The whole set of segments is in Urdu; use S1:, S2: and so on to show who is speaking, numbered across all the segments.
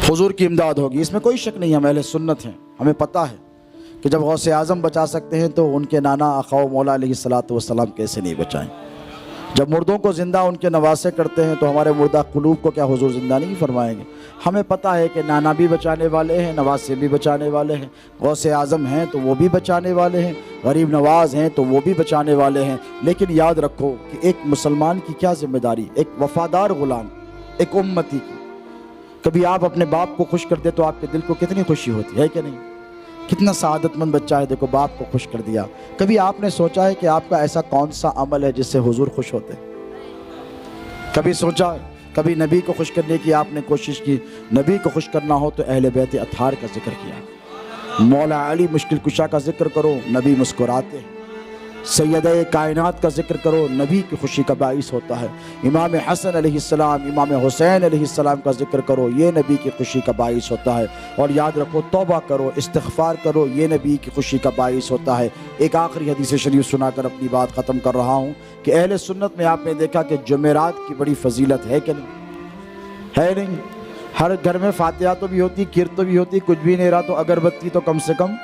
S1: حضور کی امداد ہوگی، اس میں کوئی شک نہیں. ہم اہل سنت ہیں، ہمیں پتہ ہے کہ جب غوث اعظم بچا سکتے ہیں تو ان کے نانا آقا و مولا علیہ الصلوۃ والسلام کیسے نہیں بچائیں. جب مردوں کو زندہ ان کے نواسے کرتے ہیں تو ہمارے مردہ قلوب کو کیا حضور زندہ نہیں فرمائیں گے؟ ہمیں پتہ ہے کہ نانا بھی بچانے والے ہیں، نواسے بھی بچانے والے ہیں، غوث اعظم ہیں تو وہ بھی بچانے والے ہیں، غریب نواز ہیں تو وہ بھی بچانے والے ہیں. لیکن یاد رکھو کہ ایک مسلمان کی کیا ذمہ داری، ایک وفادار غلام، ایک امتی کی. کبھی آپ اپنے باپ کو خوش کر دے تو آپ کے دل کو کتنی خوشی ہوتی ہے کہ نہیں؟ کتنا سعادت مند بچہ ہے، دیکھو باپ کو خوش کر دیا. کبھی آپ نے سوچا ہے کہ آپ کا ایسا کون سا عمل ہے جس سے حضور خوش ہوتے ہیں؟ کبھی سوچا؟ کبھی نبی کو خوش کرنے کی آپ نے کوشش کی؟ نبی کو خوش کرنا ہو تو اہل بیت اطہار کا ذکر کیا، مولا علی مشکل کشا کا ذکر کرو، نبی مسکراتے ہیں. سیدہ کائنات کا ذکر کرو، نبی کی خوشی کا باعث ہوتا ہے. امام حسن علیہ السلام، امام حسین علیہ السلام کا ذکر کرو، یہ نبی کی خوشی کا باعث ہوتا ہے. اور یاد رکھو توبہ کرو، استغفار کرو، یہ نبی کی خوشی کا باعث ہوتا ہے. ایک آخری حدیث شریف سنا کر اپنی بات ختم کر رہا ہوں کہ اہل سنت میں آپ نے دیکھا کہ جمعرات کی بڑی فضیلت ہے کہ نہیں؟ ہے نہیں؟ ہر گھر میں فاتحہ تو بھی ہوتی، کیر تو بھی ہوتی، کچھ بھی نہیں رہا تو اگربتی تو کم سے کم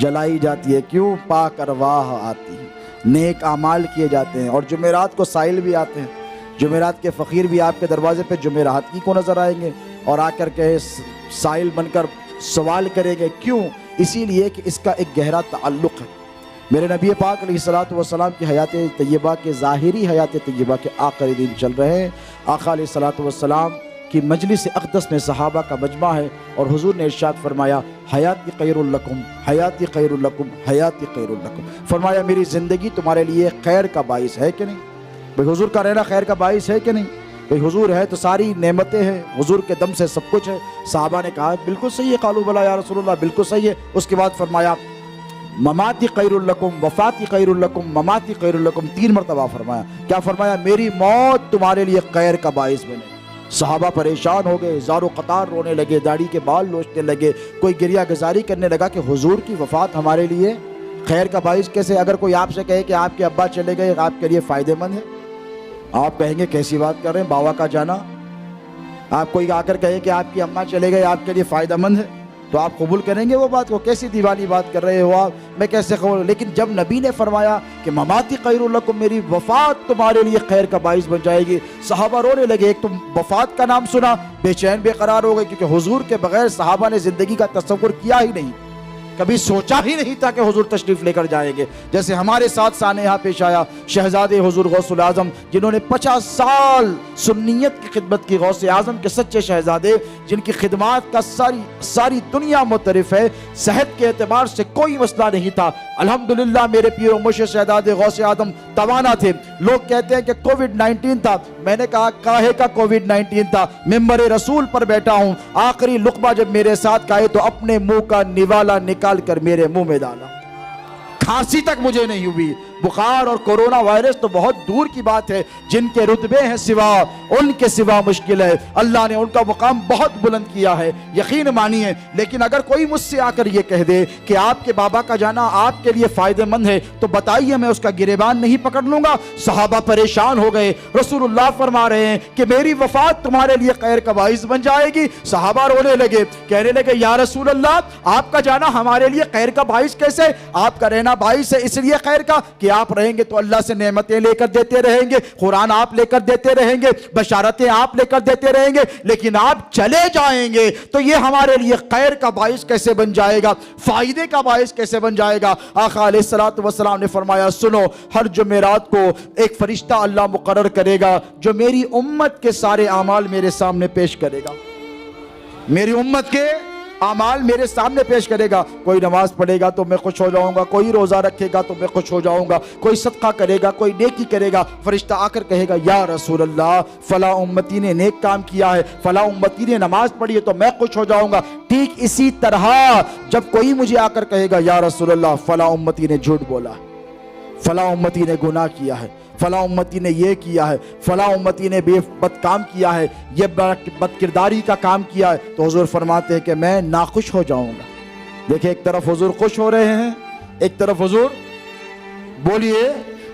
S1: جلائی جاتی ہے. کیوں؟ پاک ارواح آتی ہے، نیک اعمال کیے جاتے ہیں. اور جمعرات کو سائل بھی آتے ہیں، جمعرات کے فقیر بھی آپ کے دروازے پہ جمعرات کی کو نظر آئیں گے اور آ کر کے سائل بن کر سوال کریں گے. کیوں؟ اسی لیے کہ اس کا ایک گہرا تعلق ہے. میرے نبی پاک علیہ الصلوۃ والسلام کی حیات طیبہ کے، ظاہری حیات طیبہ کے آخری دن چل رہے ہیں. آقا علیہ الصلوۃ والسلام کی مجلس اقدس میں صحابہ کا مجمع ہے اور حضور نے ارشاد فرمایا حیاتی خیر لکم، حیاتی خیر لکم، حیاتی خیر لکم. فرمایا میری زندگی تمہارے لیے خیر کا باعث ہے کہ نہیں؟ بھئی حضور کا رہنا خیر کا باعث ہے کہ نہیں؟ بھئی حضور ہے تو ساری نعمتیں ہیں، حضور کے دم سے سب کچھ ہے. صحابہ نے کہا بالکل صحیح ہے، قالوا بلا یا رسول اللہ، بالکل صحیح ہے. اس کے بعد فرمایا مماتی خیر لکم، وفاتی خیر لکم، مماتی خیر لکم. 3 مرتبہ فرمایا. کیا فرمایا؟ میری موت تمہارے لیے خیر کا باعث بنے. صحابہ پریشان ہو گئے، زار و قطار رونے لگے، داڑھی کے بال لوچنے لگے، کوئی گریہ گزاری کرنے لگا کہ حضور کی وفات ہمارے لیے خیر کا باعث کیسے؟ اگر کوئی آپ سے کہے کہ آپ کے ابا چلے گئے آپ کے لیے فائدہ مند ہے، آپ کہیں گے کیسی بات کر رہے ہیں، باوا کا جانا. آپ کوئی آ کر کہے کہ آپ کی اماں چلے گئے آپ کے لیے فائدہ مند ہے تو آپ قبول کریں گے وہ بات کو؟ کیسی دیوالی بات کر رہے ہو آپ، میں کیسے قبول؟ لیکن جب نبی نے فرمایا کہ مماتی خیر لکم، میری وفات تمہارے لیے خیر کا باعث بن جائے گی، صحابہ رونے لگے. ایک تو وفات کا نام سنا، بے چین بے قرار ہو گئے، کیونکہ حضور کے بغیر صحابہ نے زندگی کا تصور کیا ہی نہیں، کبھی سوچا ہی نہیں تھا کہ حضور تشریف لے کر جائیں گے. جیسے ہمارے ساتھ سانحہ پیش آیا شہزادے حضور غوث الاعظم، جنہوں نے 50 سال سنیت کی خدمت کی، غوث اعظم کے سچے شہزادے جن کی خدمات کا ساری دنیا متعارف ہے. صحت کے اعتبار سے کوئی مسئلہ نہیں تھا، الحمدللہ. میرے پیر و مرشد شہزادے غوث اعظم توانا تھے. لوگ کہتے ہیں کہ کووڈ-19 تھا، میں نے کہا کاہے کا کووڈ-19 تھا، ممبر رسول پر بیٹھا ہوں، آخری لقمہ جب میرے ساتھ کھائے تو اپنے منہ کا نوالا نکال کر میرے منہ میں ڈالا، کھانسی تک مجھے نہیں ہوئی. بخار اور کورونا وائرس تو بہت دور کی بات ہے، جن کے رتبے ہیں سوا، ان کے سوا مشکل ہے. اللہ نے ان کا مقام بہت بلند کیا ہے، یقین مانیے. لیکن اگر کوئی مجھ سے آ کر یہ کہہ دے کہ آپ کے بابا کا جانا آپ کے لیے فائدہ مند ہے تو بتائیے میں اس کا گریبان نہیں پکڑ لوں گا؟ صحابہ پریشان ہو گئے. رسول اللہ فرما رہے ہیں کہ میری وفات تمہارے لیے خیر کا باعث بن جائے گی. صحابہ رونے لگے، کہنے لگے یا رسول اللہ آپ کا جانا ہمارے لیے خیر کا باعث کیسے؟ آپ کا رہنا باعث ہے اس لیے خیر کا کہ آپ رہیں گے تو اللہ سے نعمتیں لے کر دیتے رہیں گے، قرآن آپ لے کر دیتے رہیں گے، بشارتیں آپ لے کر دیتے رہیں گے. لیکن آپ چلے جائیں گے تو یہ ہمارے لیے خیر کا باعث کیسے بن جائے گا، فائدے کا باعث کیسے بن جائے گا؟ آقا علیہ الصلوۃ والسلام نے فرمایا سنو، ہر جمعرات کو ایک فرشتہ اللہ مقرر کرے گا جو میری امت کے سارے اعمال میرے سامنے پیش کرے گا، میری امت کے اعمال میرے سامنے پیش کرے گا. کوئی نماز پڑھے گا تو میں خوش ہو جاؤں گا، کوئی روزہ رکھے گا تو میں خوش ہو جاؤں گا، کوئی صدقہ کرے گا، کوئی نیکی کرے گا. فرشتہ آ کر کہے گا یا رسول اللہ فلاں امتی نے نیک کام کیا ہے، فلاں امتی نے نماز پڑھی ہے تو میں خوش ہو جاؤں گا. ٹھیک اسی طرح جب کوئی مجھے آ کر کہے گا یا رسول اللہ فلاں امتی نے جھوٹ بولا، فلاں امتی نے گناہ کیا ہے، فلاں امتی نے یہ کیا ہے، فلاں امتی نے بد کام کیا ہے، یہ بد کرداری کا کام کیا ہے، تو حضور فرماتے ہیں کہ میں ناخوش ہو جاؤں گا. دیکھیں ایک طرف حضور خوش ہو رہے ہیں، ایک طرف حضور بولیے